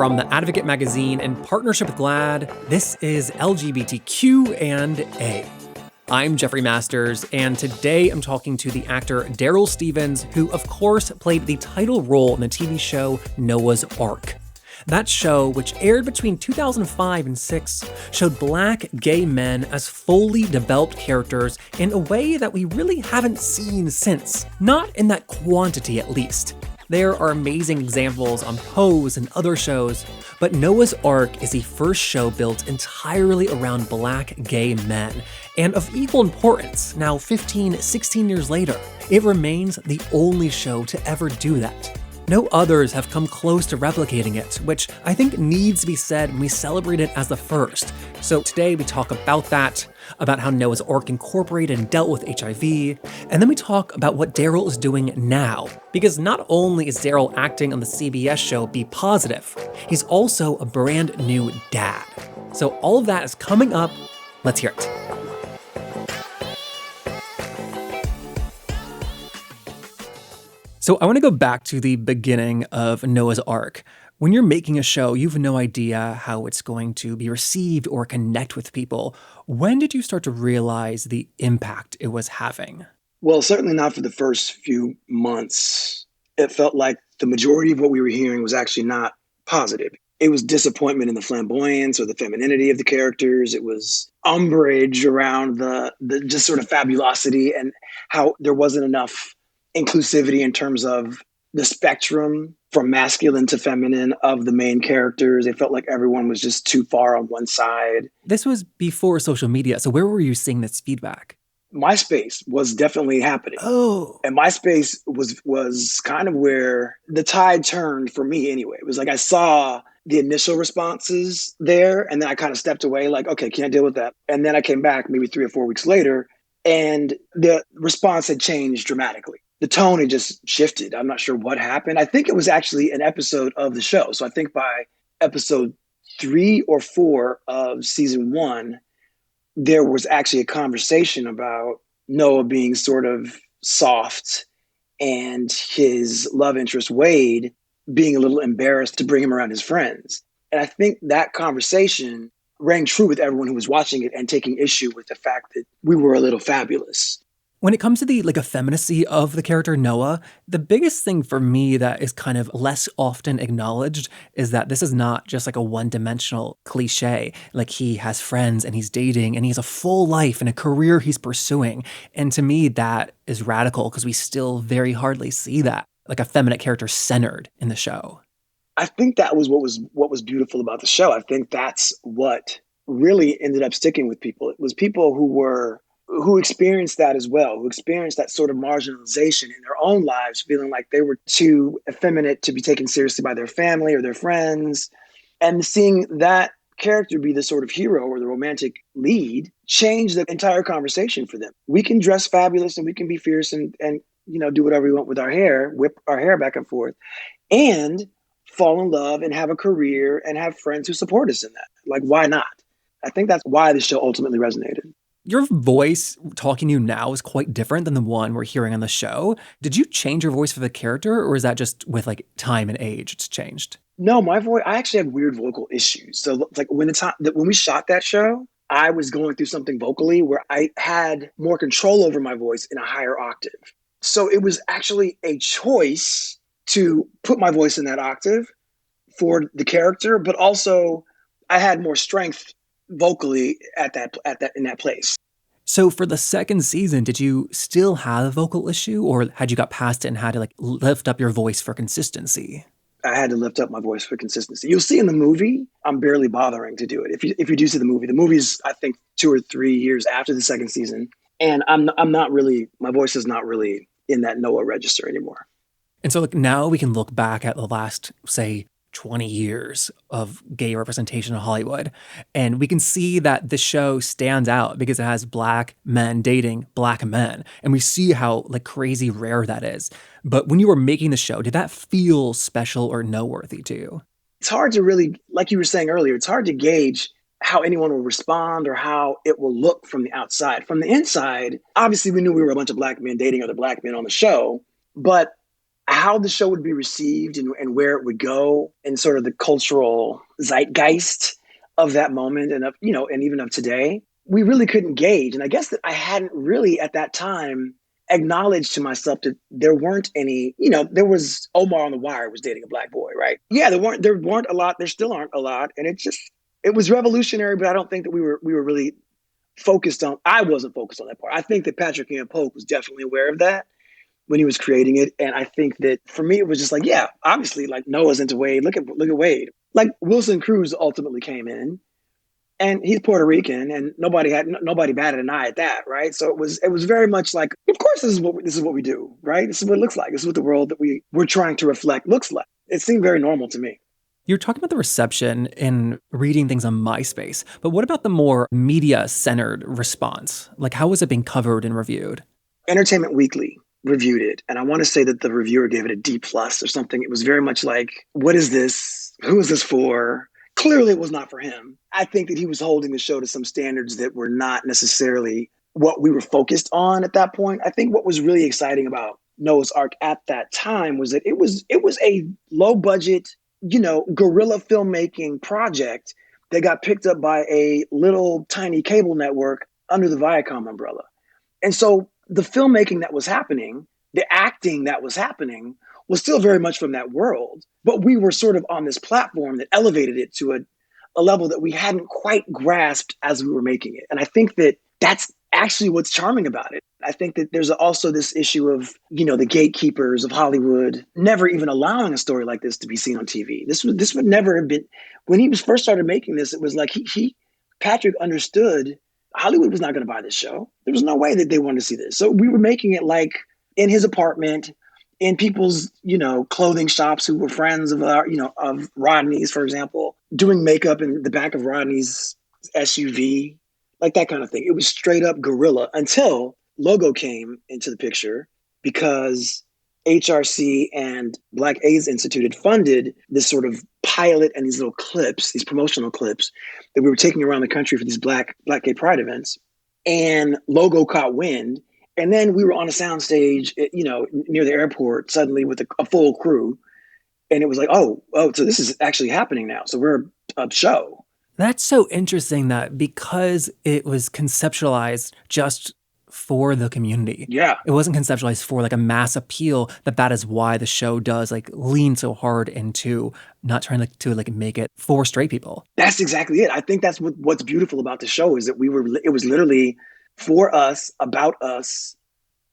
From the Advocate magazine in partnership with GLAAD, this is LGBTQ&A. I'm Jeffrey Masters, and today I'm talking to the actor Darryl Stevens, who of course played the title role in the TV show Noah's Ark. That show, which aired between 2005 and 6, showed black gay men as fully developed characters in a way that we really haven't seen since. Not in that quantity, at least. There are amazing examples on Pose and other shows, but Noah's Ark is the first show built entirely around black gay men, and of equal importance, now 15, 16 years later, it remains the only show to ever do that. No others have come close to replicating it, which I think needs to be said when we celebrate it as the first. So today we talk about that, about how Noah's Ark incorporated and dealt with HIV, and then we talk about what Darryl is doing now. Because not only is Darryl acting on the CBS show Be Positive, he's also a brand new dad. So all of that is coming up. Let's hear it. So I want to go back to the beginning of Noah's Ark. When you're making a show, you have no idea how it's going to be received or connect with people. When did you start to realize the impact it was having? Well, certainly not for the first few months. It felt like the majority of what we were hearing was actually not positive. It was disappointment in the flamboyance or the femininity of the characters. It was umbrage around the just sort of fabulosity and how there wasn't enough inclusivity in terms of the spectrum from masculine to feminine of the main characters. It felt like everyone was just too far on one side. This was before social media, so where were you seeing this feedback? MySpace was definitely happening. Oh. And MySpace was kind of where the tide turned for me anyway. It was like I saw the initial responses there, and then I kind of stepped away like, okay, can't deal with that. And then I came back maybe 3 or 4 weeks later, and the response had changed dramatically. The tone had just shifted. I'm not sure what happened. I think it was actually an episode of the show. So I think by episode 3 or 4 of season 1, there was actually a conversation about Noah being sort of soft and his love interest, Wade, being a little embarrassed to bring him around his friends. And I think that conversation rang true with everyone who was watching it and taking issue with the fact that we were a little fabulous. When it comes to the effeminacy of the character Noah, the biggest thing for me that is kind of less often acknowledged is that this is not just like a one-dimensional cliche. Like, he has friends and he's dating and he has a full life and a career he's pursuing. And to me, that is radical because we still very hardly see that, like a feminine character centered in the show. I think that was what was beautiful about the show. I think that's what really ended up sticking with people. It was people who experienced that as well, who experienced that sort of marginalization in their own lives, feeling like they were too effeminate to be taken seriously by their family or their friends. And seeing that character be the sort of hero or the romantic lead changed the entire conversation for them. We can dress fabulous and we can be fierce and do whatever we want with our hair, whip our hair back and forth, and fall in love and have a career and have friends who support us in that. Like, why not? I think that's why the show ultimately resonated. Your voice talking to you now is quite different than the one we're hearing on the show. Did you change your voice for the character, or is that just with like time and age it's changed? No, my voice, I actually have weird vocal issues. So like when we shot that show, I was going through something vocally where I had more control over my voice in a higher octave. So it was actually a choice to put my voice in that octave for the character, but also I had more strength vocally in that place. So for the second season, did you still have a vocal issue, or had you got past it and had to like lift up your voice for consistency? I had to lift up my voice for consistency. You'll see in the movie, I'm barely bothering to do it. If you do see the movie's I think 2 or 3 years after the second season, and I'm not really, my voice is not really in that Noah register anymore. And so like now we can look back at the last, say, 20 years of gay representation in Hollywood. And we can see that the show stands out because it has black men dating black men. And we see how like crazy rare that is. But when you were making the show, did that feel special or noteworthy to you? It's hard to really, like you were saying earlier, it's hard to gauge how anyone will respond or how it will look from the outside. From the inside, obviously we knew we were a bunch of black men dating other black men on the show, but how the show would be received and where it would go and sort of the cultural zeitgeist of that moment and of, and even of today, we really couldn't gauge. And I guess that I hadn't really at that time acknowledged to myself that there weren't any, there was Omar on The Wire was dating a black boy, right? Yeah, there weren't a lot, there still aren't a lot. And it was revolutionary, but I don't think that we were really focused on, I wasn't focused on that part. I think that Patrick Ian Polk was definitely aware of that when he was creating it. And I think that for me, it was just like, yeah, obviously, like Noah's into Wade. Look at Wade. Like Wilson Cruz ultimately came in, and he's Puerto Rican, and nobody batted an eye at that, right? So it was very much like, of course, this is what we do, right? This is what it looks like. This is what the world that we're trying to reflect looks like. It seemed very normal to me. You're talking about the reception in reading things on MySpace, but what about the more media-centered response? Like, how was it being covered and reviewed? Entertainment Weekly reviewed it, and I want to say that the reviewer gave it a D plus or something. It was very much like, what is this? Who is this for? Clearly, it was not for him. I think that he was holding the show to some standards that were not necessarily what we were focused on at that point. I think what was really exciting about Noah's Ark at that time was that it was a low budget, guerrilla filmmaking project that got picked up by a little tiny cable network under the Viacom umbrella. And so the filmmaking that was happening, the acting that was happening, was still very much from that world. But we were sort of on this platform that elevated it to a level that we hadn't quite grasped as we were making it. And I think that that's actually what's charming about it. I think that there's also this issue of, the gatekeepers of Hollywood never even allowing a story like this to be seen on TV. This would never have been, when he was first started making this, it was like Patrick understood Hollywood was not going to buy this show. There was no way that they wanted to see this. So we were making it like in his apartment, in people's, clothing shops who were friends of of Rodney's, for example, doing makeup in the back of Rodney's SUV, like that kind of thing. It was straight up guerrilla until Logo came into the picture, because HRC and Black AIDS Institute had funded this sort of pilot and these little clips, these promotional clips that we were taking around the country for these Black Gay Pride events. And Logo caught wind. And then we were on a soundstage, near the airport suddenly with a full crew. And it was like, oh, so this is actually happening now. So we're a show. That's so interesting that because it was conceptualized just for the community. Yeah. It wasn't conceptualized for like a mass appeal, that is why the show does like lean so hard into not trying to make it for straight people. That's exactly it. I think that's what's beautiful about the show is that it was literally for us, about us,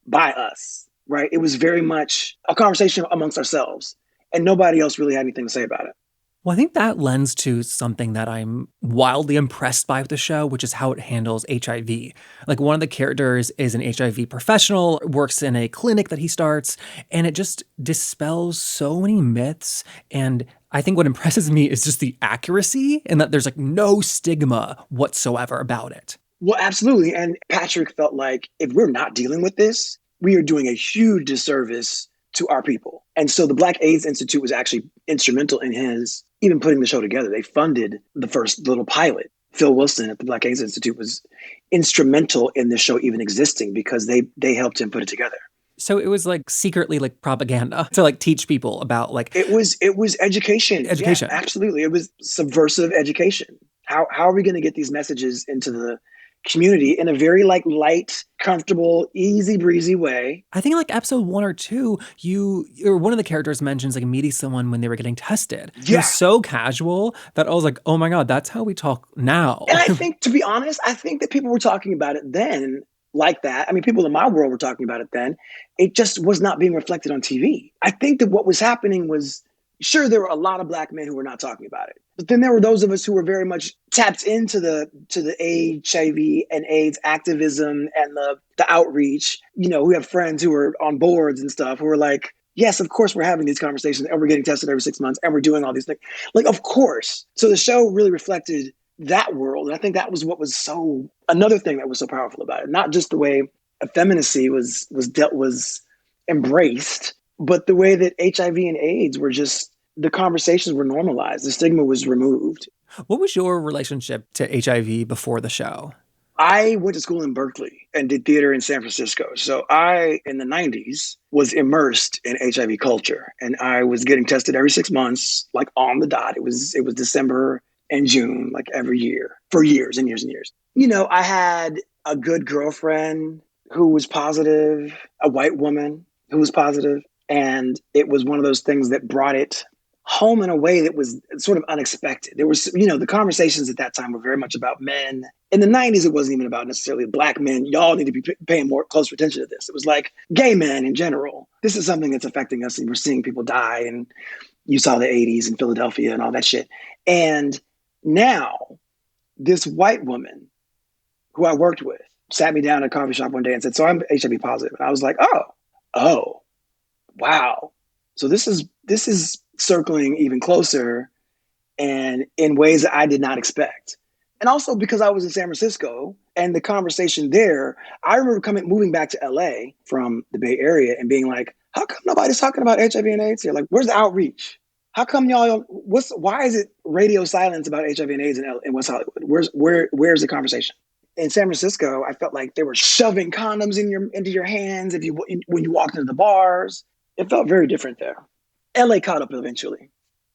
by us, right? It was very much a conversation amongst ourselves, and nobody else really had anything to say about it. Well, I think that lends to something that I'm wildly impressed by with the show, which is how it handles HIV. Like, one of the characters is an HIV professional, works in a clinic that he starts, and it just dispels so many myths. And I think what impresses me is just the accuracy, and that there's like no stigma whatsoever about it. Well, absolutely. And Patrick felt like if we're not dealing with this, we are doing a huge disservice to our people. And so the Black AIDS Institute was actually instrumental in his even putting the show together. They funded the first little pilot. Phil Wilson at the Black AIDS Institute was instrumental in the show even existing because they helped him put it together. So it was like secretly like propaganda to like teach people about like it was education. Education. Yeah, absolutely. It was subversive education. How are we going to get these messages into the community in a very like light, comfortable, easy breezy way? I think like episode 1 or 2, or one of the characters mentions like meeting someone when they were getting tested. Yeah. It was so casual that I was like, oh my God, that's how we talk now. And I think, to be honest, I think that people were talking about it then like that. I mean, people in my world were talking about it then. It just was not being reflected on TV. I think that what was happening was, sure, there were a lot of Black men who were not talking about it. But then there were those of us who were very much tapped into the HIV and AIDS activism and the outreach, who have friends who are on boards and stuff who are like, yes, of course we're having these conversations and we're getting tested every 6 months and we're doing all these things. Like, of course. So the show really reflected that world. And I think that was what was another thing that was so powerful about it. Not just the way effeminacy was embraced, but the way that HIV and AIDS were just, the conversations were normalized. The stigma was removed. What was your relationship to HIV before the show? I went to school in Berkeley and did theater in San Francisco. So I, in the 90s, was immersed in HIV culture, and I was getting tested every 6 months, like on the dot. It was December and June, like every year for years and years and years. I had a good girlfriend who was positive, a white woman who was positive, and it was one of those things that brought it home in a way that was sort of unexpected. There was, the conversations at that time were very much about men. In the 90s, it wasn't even about necessarily black men. Y'all need to be paying more closer attention to this. It was like gay men in general. This is something that's affecting us, and we're seeing people die. And you saw the 80s in Philadelphia and all that shit. And now, this white woman who I worked with sat me down at a coffee shop one day and said, "So I'm HIV positive." And I was like, oh, wow. So this is circling even closer and in ways that I did not expect. And also because I was in San Francisco and the conversation there, I remember moving back to LA from the Bay Area and being like, how come nobody's talking about HIV and AIDS here? Like, where's the outreach? How come y'all, why is it radio silence about HIV and AIDS in West Hollywood? Where's the conversation? In San Francisco, I felt like they were shoving condoms into your hands when you walked into the bars. It felt very different there. LA caught up eventually.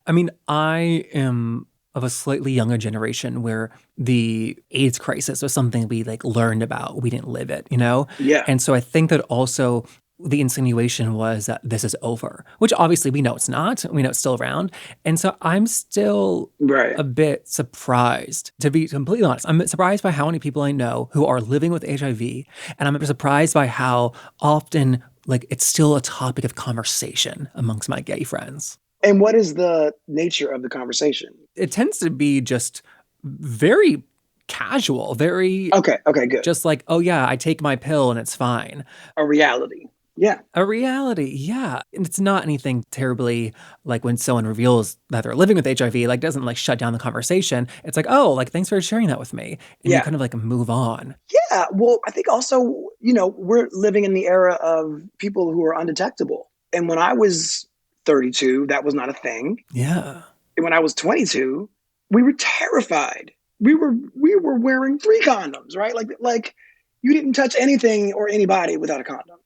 I mean, I am of a slightly younger generation where the AIDS crisis was something we like learned about. We didn't live it, you know? Yeah. And so I think that also the insinuation was that this is over, which obviously we know it's not. We know it's still around. And so I'm still Right. a bit surprised, to be completely honest. I'm surprised by how many people I know who are living with HIV. And I'm surprised by how often like it's still a topic of conversation amongst my gay friends. And what is the nature of the conversation? It tends to be just very casual, very Okay, good. just like, oh yeah, I take my pill and it's fine. A reality. Yeah. A reality, yeah. And it's not anything terribly like when someone reveals that they're living with HIV, like doesn't like shut down the conversation. It's like, oh, like thanks for sharing that with me. And you Yeah. kind of like move on. Yeah. Well, I think also, we're living in the era of people who are undetectable. And when I was 32, that was not a thing. Yeah. And when I was 22, we were terrified. We were wearing 3 condoms, right? Like you didn't touch anything or anybody without a condom.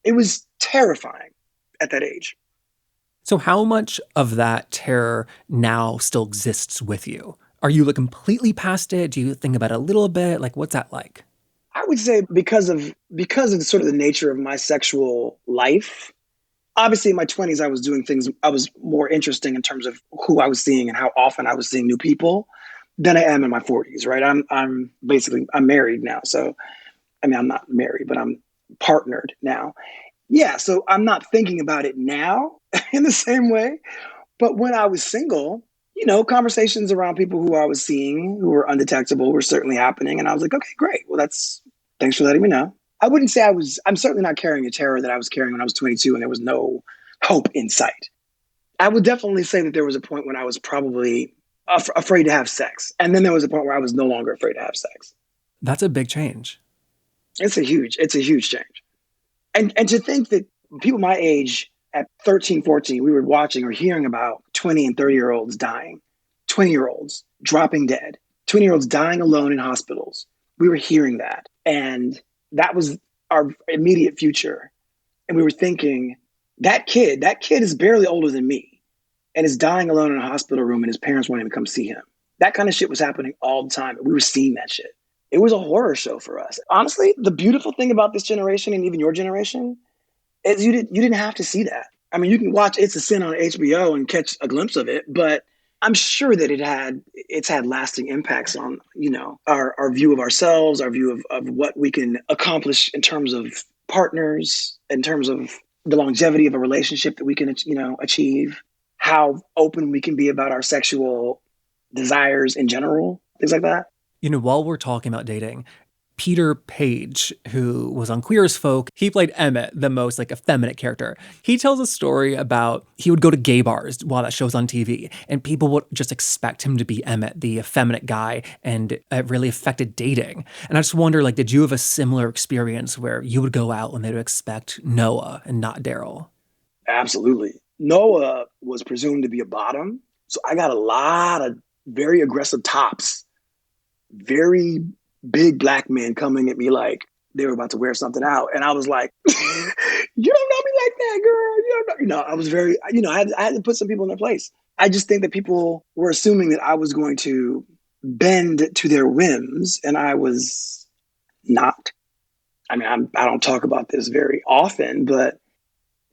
It was terrifying at that age. So how much of that terror now still exists with you? Are you like completely past it? Do you think about it a little bit? Like what's that like? I would say because of sort of the nature of my sexual life. Obviously, in my 20s, I was doing things. I was more interesting in terms of who I was seeing and how often I was seeing new people than I am in my 40s. Right? I'm married now, so I mean I'm not married, but I'm partnered now. Yeah, so I'm not thinking about it now in the same way. But when I was single, conversations around people who I was seeing who were undetectable were certainly happening. And I was like, okay, great. Well, thanks for letting me know. I wouldn't say I'm certainly not carrying a terror that I was carrying when I was 22 and there was no hope in sight. I would definitely say that there was a point when I was probably afraid to have sex. And then there was a point where I was no longer afraid to have sex. That's a big change. It's a huge change. And to think that people my age at 13, 14, we were watching or hearing about 20 and 30-year-olds dying, 20-year-olds dropping dead, 20-year-olds dying alone in hospitals. We were hearing that. And that was our immediate future. And we were thinking, that kid is barely older than me and is dying alone in a hospital room and his parents won't even come see him. That kind of shit was happening all the time. We were seeing that shit. It was a horror show for us. Honestly, the beautiful thing about this generation and even your generation is you didn't have to see that. I mean, you can watch It's a Sin on HBO and catch a glimpse of it, but I'm sure that it's had lasting impacts on, our view of ourselves, our view of what we can accomplish in terms of partners, in terms of the longevity of a relationship that we can, achieve, how open we can be about our sexual desires in general, things like that. You know, while we're talking about dating, Peter Page, who was on Queer as Folk, he played Emmett, the most like effeminate character. He tells a story about he would go to gay bars while that show's on TV, and people would just expect him to be Emmett, the effeminate guy, and it really affected dating. And I just wonder, like, did you have a similar experience where you would go out and they would expect Noah and not Darryl? Absolutely. Noah was presumed to be a bottom, so I got a lot of very aggressive tops, very big black men coming at me like they were about to wear something out. And I was like, you don't know me like that, girl. You don't know. I was very, I had to put some people in their place. I just think that people were assuming that I was going to bend to their whims, and I was not. I mean, I don't talk about this very often, but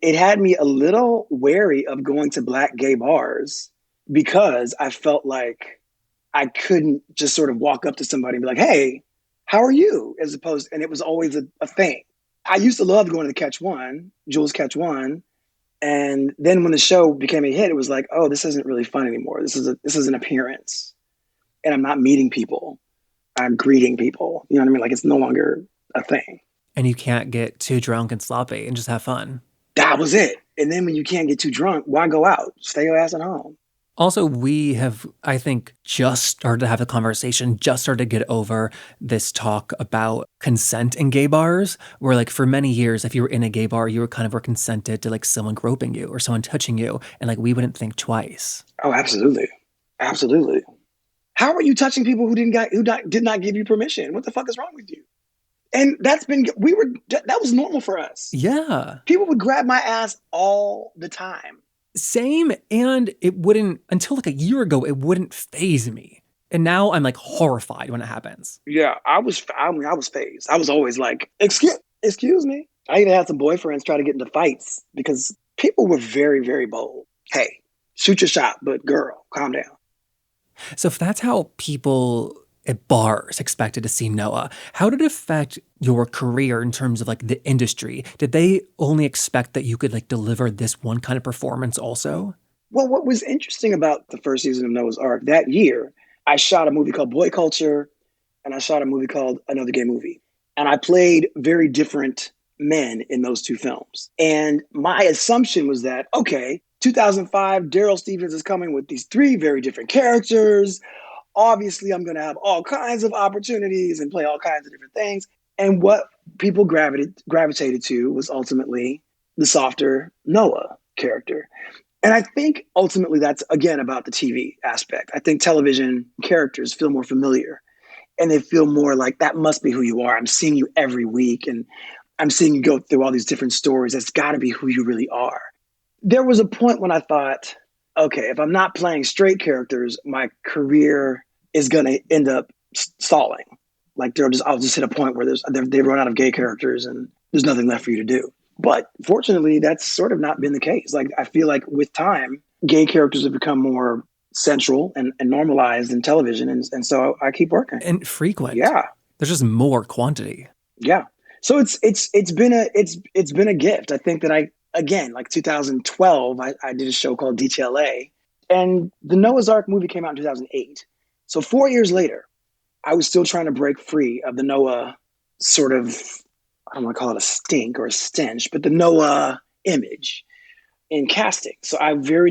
it had me a little wary of going to black gay bars because I felt like I couldn't just sort of walk up to somebody and be like, hey, how are you? As opposed, and it was always a thing. I used to love going to the Catch One, Jules Catch One. And then when the show became a hit, it was like, oh, this isn't really fun anymore. This is an appearance. And I'm not meeting people. I'm greeting people. You know what I mean? Like it's no longer a thing. And you can't get too drunk and sloppy and just have fun. That was it. And then when you can't get too drunk, why go out? Stay your ass at home. Also, we have, I think, just started to have a conversation, just started to get over this talk about consent in gay bars, where like for many years, if you were in a gay bar, you were consented to like someone groping you or someone touching you. And like, we wouldn't think twice. Oh, absolutely. Absolutely. How are you touching people who did not give you permission? What the fuck is wrong with you? And that was normal for us. Yeah. People would grab my ass all the time. Same. And it wouldn't, until like a year ago, it wouldn't faze me. And now I'm like horrified when it happens. Yeah, I was fazed. I was always like, excuse me. I even had some boyfriends try to get into fights because people were very, very bold. Hey, shoot your shot, but girl, calm down. So if that's how people at bars expected to see Noah, how did it affect your career in terms of like the industry? Did they only expect that you could like deliver this one kind of performance also? Well, what was interesting about the first season of Noah's Ark that year, I shot a movie called Boy Culture and I shot a movie called Another Gay Movie. And I played very different men in those two films. And my assumption was that, okay, 2005, Darryl Stevens is coming with these three very different characters. Obviously, I'm going to have all kinds of opportunities and play all kinds of different things. And what people gravitated to was ultimately the softer Noah character. And I think ultimately that's, again, about the TV aspect. I think television characters feel more familiar and they feel more like that must be who you are. I'm seeing you every week and I'm seeing you go through all these different stories. That's got to be who you really are. There was a point when I thought, okay, if I'm not playing straight characters, my career is going to end up stalling. Like I'll just hit a point where they run out of gay characters and there's nothing left for you to do. But fortunately, that's sort of not been the case. Like I feel like with time, gay characters have become more central and normalized in television. And so I keep working. And frequent. Yeah. There's just more quantity. Yeah. So it's been a gift. I think that again, like 2012, I did a show called DTLA, and the Noah's Ark movie came out in 2008. So 4 years later, I was still trying to break free of the Noah sort of, I don't want to call it a stink or a stench, but the Noah image in casting. So I grew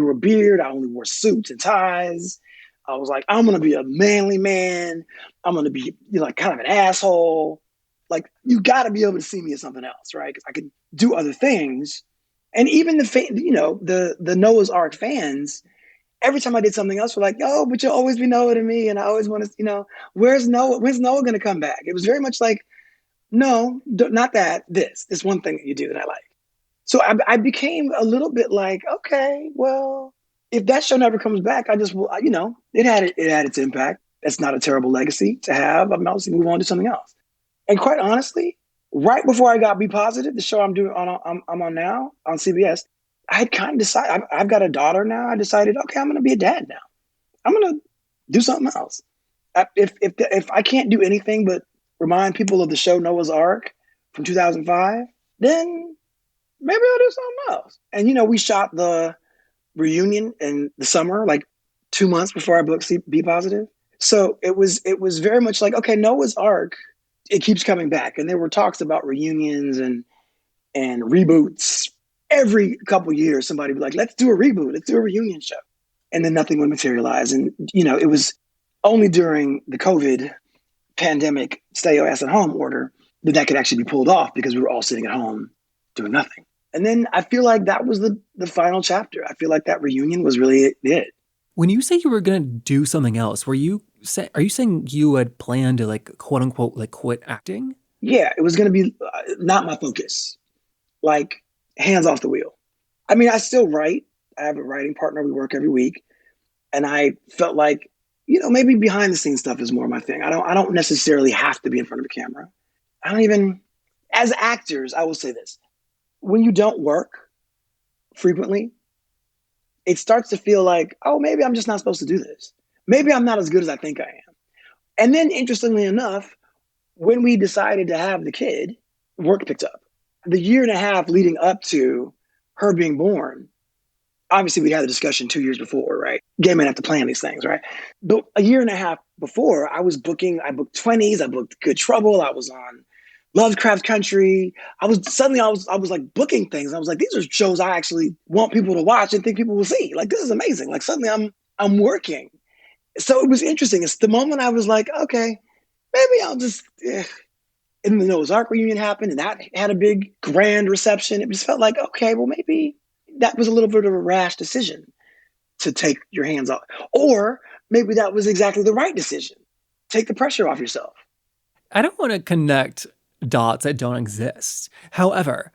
a beard. I only wore suits and ties. I was like, I'm going to be a manly man. I'm going to be like kind of an asshole. Like you got to be able to see me as something else, right? Because I could do other things. And even the Noah's Ark fans, every time I did something else, were like, "Oh, but you'll always be Noah to me," and I always want to, where's Noah? When's Noah going to come back? It was very much like, no, not that. This one thing that you do that I like. So I became a little bit like, okay, well, if that show never comes back, I just will, it had its impact. That's not a terrible legacy to have. I'm obviously move on to something else. And quite honestly, right before I got B Positive, the show I'm on now on CBS, I had kind of decided, I've got a daughter now. I decided, okay, I'm going to be a dad now. I'm going to do something else. If I can't do anything but remind people of the show Noah's Ark from 2005, then maybe I'll do something else. And, we shot the reunion in the summer, like 2 months before I booked B Positive. So it was very much like, okay, Noah's Ark, it keeps coming back. And there were talks about reunions and reboots. Every couple of years, somebody would be like, let's do a reboot. Let's do a reunion show. And then nothing would materialize. And, it was only during the COVID pandemic stay your ass at home order that could actually be pulled off because we were all sitting at home doing nothing. And then I feel like that was the final chapter. I feel like that reunion was really it. When you say you were going to do something else, were you Are you saying you had planned to like quote unquote like quit acting? Yeah, it was going to be not my focus. Like hands off the wheel. I mean, I still write. I have a writing partner. We work every week, and I felt like, maybe behind the scenes stuff is more my thing. I don't necessarily have to be in front of a camera. I don't even. As actors, I will say this: when you don't work frequently, it starts to feel like, oh, maybe I'm just not supposed to do this. Maybe I'm not as good as I think I am. And then, interestingly enough, when we decided to have the kid, work picked up. The year and a half leading up to her being born, obviously we had the discussion 2 years before, right? Gay men have to plan these things, right? But a year and a half before, I booked 20s, I booked Good Trouble, I was on Lovecraft Country. I was like booking things. I was like, these are shows I actually want people to watch and think people will see. Like, this is amazing. Like, suddenly I'm working. So it was interesting. It's the moment I was like, okay, maybe I'll just and the Noah's Ark reunion happened, and that had a big grand reception. It just felt like, okay, well, maybe that was a little bit of a rash decision to take your hands off, or maybe that was exactly the right decision. Take the pressure off yourself. I don't want to connect dots that don't exist. However,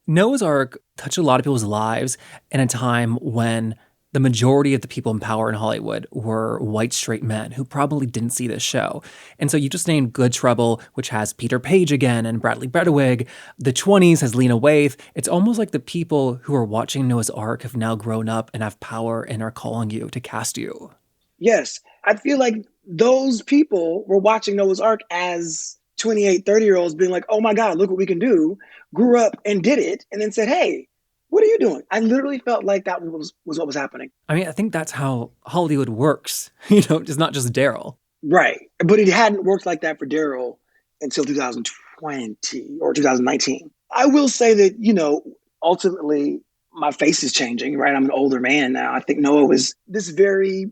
Noah's Ark touched a lot of people's lives in a time when the majority of the people in power in Hollywood were white straight men who probably didn't see this show. And so you just named Good Trouble, which has Peter Page again and Bradley Bredewig. The 20s has Lena Waithe. It's almost like the people who are watching Noah's Ark have now grown up and have power and are calling you to cast you. Yes, I feel like those people were watching Noah's Ark as 28, 30-year-olds being like, oh my God, look what we can do, grew up and did it, and then said, hey, what are you doing? I literally felt like that was what was happening. I mean, I think that's how Hollywood works. It's not just Darryl. Right. But it hadn't worked like that for Darryl until 2020 or 2019. I will say that, ultimately my face is changing, right? I'm an older man now. I think Noah was this very,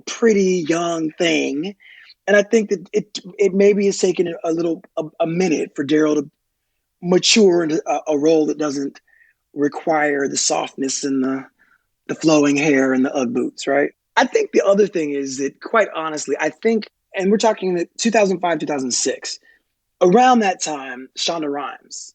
pretty young thing. And I think that it maybe has taken a minute for Darryl to mature into a role that doesn't require the softness and the flowing hair and the Ugg boots, right? I think the other thing is that, quite honestly, I think, and we're talking 2005, 2006, around that time, Shonda Rhimes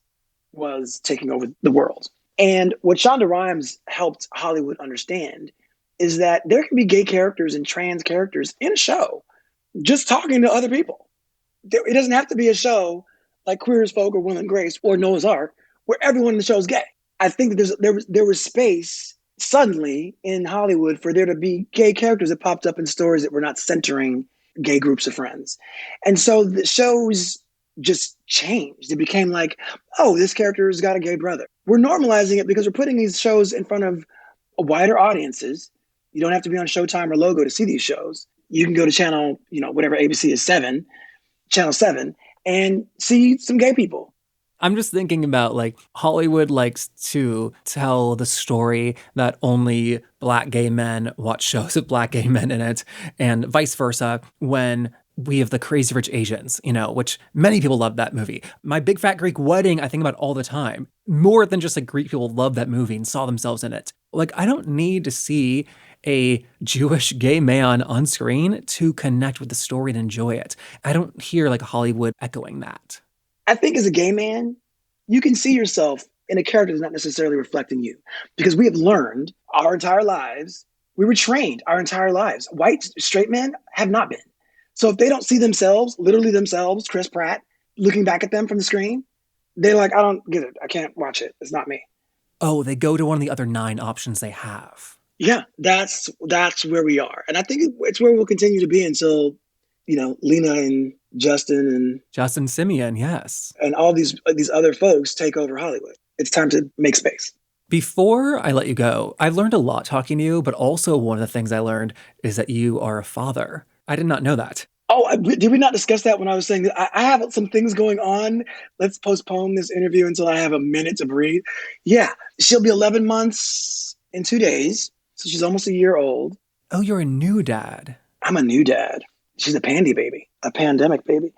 was taking over the world. And what Shonda Rhimes helped Hollywood understand is that there can be gay characters and trans characters in a show just talking to other people. It doesn't have to be a show like Queer as Folk or Will and Grace or Noah's Ark where everyone in the show is gay. I think that there was space suddenly in Hollywood for there to be gay characters that popped up in stories that were not centering gay groups of friends. And so the shows just changed. It became like, oh, this character has got a gay brother. We're normalizing it because we're putting these shows in front of wider audiences. You don't have to be on Showtime or Logo to see these shows. You can go to channel, whatever ABC is channel 7, and see some gay people. I'm just thinking about like Hollywood likes to tell the story that only black gay men watch shows with black gay men in it, and vice versa when we have the Crazy Rich Asians, which many people love that movie. My Big Fat Greek Wedding, I think about all the time. More than just like Greek people love that movie and saw themselves in it. Like, I don't need to see a Jewish gay man on screen to connect with the story and enjoy it. I don't hear like Hollywood echoing that. I think as a gay man, you can see yourself in a character that's not necessarily reflecting you because we have learned our entire lives. We were trained our entire lives. White straight men have not been. So if they don't see themselves, literally themselves, Chris Pratt, looking back at them from the screen, they're like, I don't get it. I can't watch it. It's not me. Oh, they go to one of the other 9 options they have. Yeah, that's where we are. And I think it's where we'll continue to be until, Lena and Justin Simeon, yes. and all these other folks take over Hollywood. It's time to make space. Before I let you go, I've learned a lot talking to you, but also one of the things I learned is that you are a father. I did not know that. Oh, did we not discuss that when I was saying that I have some things going on? Let's postpone this interview until I have a minute to breathe. Yeah, she'll be 11 months in 2 days. So she's almost a year old. Oh, you're a new dad. I'm a new dad. She's a pandy baby, a pandemic baby.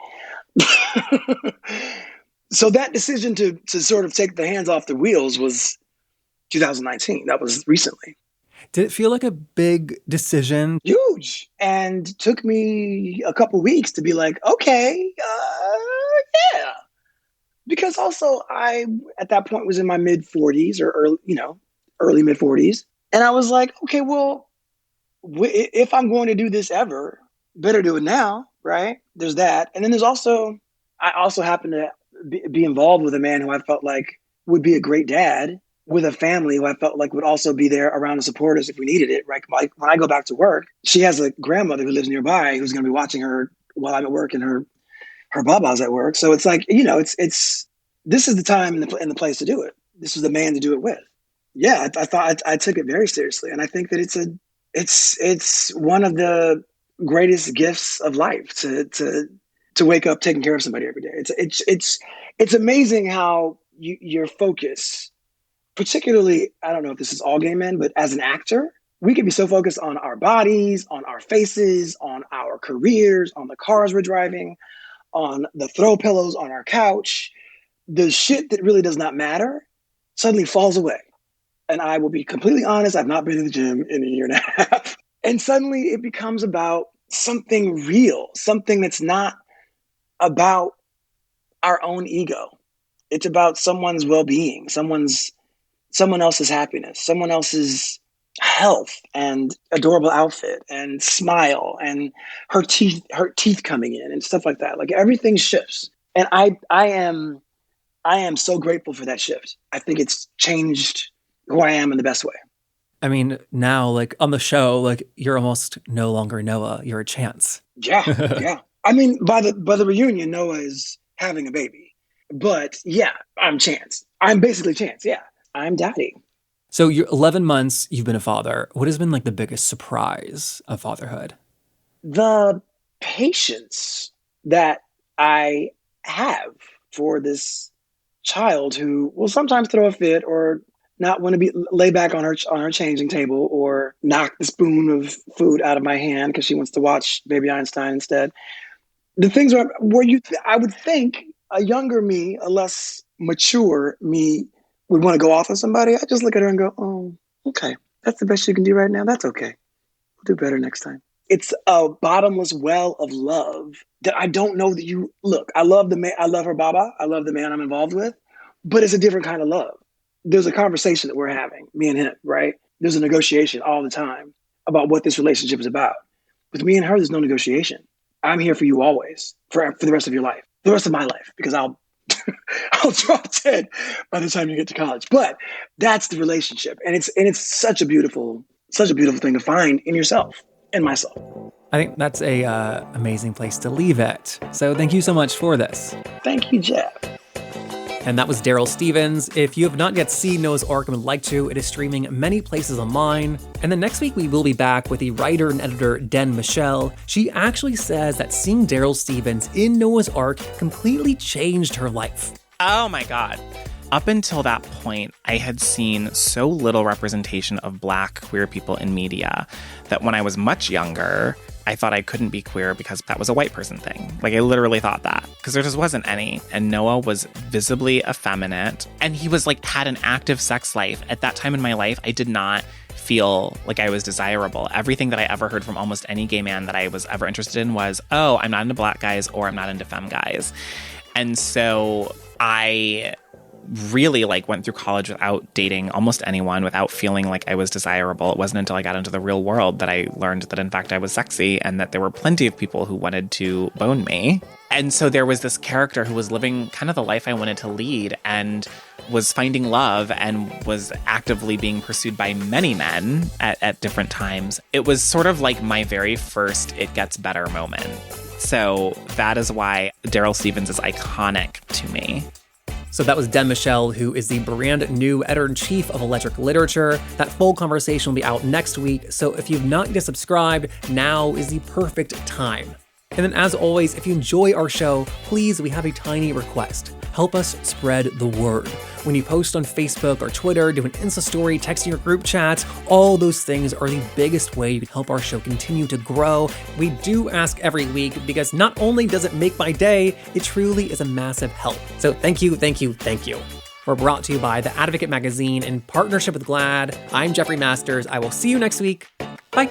So that decision to sort of take the hands off the wheels was 2019. That was recently. Did it feel like a big decision? Huge. And took me a couple weeks to be like, okay, yeah. Because also I, at that point, was in my mid 40s or early mid 40s. And I was like, okay, well, if I'm going to do this ever, better do it now, right? There's that. And then I also happen to be involved with a man who I felt like would be a great dad, with a family who I felt like would also be there around to support us if we needed it, right? Like when I go back to work, she has a grandmother who lives nearby who's going to be watching her while I'm at work, and her baba's at work. So it's like, it's this is the time and the place to do it. This is the man to do it with. Yeah, I thought I took it very seriously, and I think that it's one of the greatest gifts of life to wake up taking care of somebody every day. It's amazing how your focus, particularly, I don't know if this is all gay men, but as an actor, we can be so focused on our bodies, on our faces, on our careers, on the cars we're driving, on the throw pillows on our couch. The shit that really does not matter suddenly falls away. And I will be completely honest, I've not been to the gym in a year and a half. And suddenly it becomes about something real, something that's not about our own ego. It's about someone's well-being, someone else's happiness, someone else's health and adorable outfit and smile and her teeth coming in and stuff like that. Like everything shifts. And I am so grateful for that shift. I think it's changed who I am in the best way. I mean, now, like on the show, like you're almost no longer Noah, you're a Chance. Yeah, yeah. I mean, by the reunion, Noah is having a baby. But yeah, I'm Chance. I'm basically Chance. Yeah, I'm Daddy. So you're 11 months, you've been a father. What has been like the biggest surprise of fatherhood? The patience that I have for this child who will sometimes throw a fit or not want to be lay back on her changing table or knock the spoon of food out of my hand because she wants to watch Baby Einstein instead. The things where I would think a younger me, a less mature me, would want to go off on somebody. I just look at her and go, "Oh, okay, that's the best you can do right now. That's okay. We'll do better next time." It's a bottomless well of love that I don't know that you look. I love the man. I love her baba. I love the man I'm involved with, but it's a different kind of love. There's a conversation that we're having, me and him, right? There's a negotiation all the time about what this relationship is about. With me and her, there's no negotiation. I'm here for you always, for the rest of your life, the rest of my life, because I'll drop dead by the time you get to college. But that's the relationship, and it's such a beautiful thing to find in yourself and myself. I think that's a amazing place to leave it. So thank you so much for this. Thank you, Jeff. And that was Darryl Stephens. If you have not yet seen Noah's Ark and would like to, it is streaming many places online. And then next week we will be back with the writer and editor Den Michelle. She actually says that seeing Darryl Stephens in Noah's Ark completely changed her life. Oh my God. Up until that point, I had seen so little representation of Black queer people in media that when I was much younger, I thought I couldn't be queer because that was a white person thing. Like, I literally thought that because there just wasn't any. And Noah was visibly effeminate, and he was like, had an active sex life. At that time in my life, I did not feel like I was desirable. Everything that I ever heard from almost any gay man that I was ever interested in was, oh, I'm not into Black guys or I'm not into femme guys. And so I really went through college without dating almost anyone, without feeling like I was desirable. It wasn't until I got into the real world that I learned that in fact I was sexy and that there were plenty of people who wanted to bone me. And so there was this character who was living kind of the life I wanted to lead and was finding love and was actively being pursued by many men at different times. It was sort of like my very first It Gets Better moment. So that is why Darryl Stephens is iconic to me. So that was Den Michelle, who is the brand new editor-in-chief of Electric Literature. That full conversation will be out next week, so if you've not yet subscribed, now is the perfect time. And then as always, if you enjoy our show, please, we have a tiny request. Help us spread the word. When you post on Facebook or Twitter, do an Insta story, text in your group chats, all those things are the biggest way to help our show continue to grow. We do ask every week because not only does it make my day, it truly is a massive help. So thank you, thank you, thank you. We're brought to you by The Advocate magazine in partnership with GLAAD. I'm Jeffrey Masters. I will see you next week. Bye.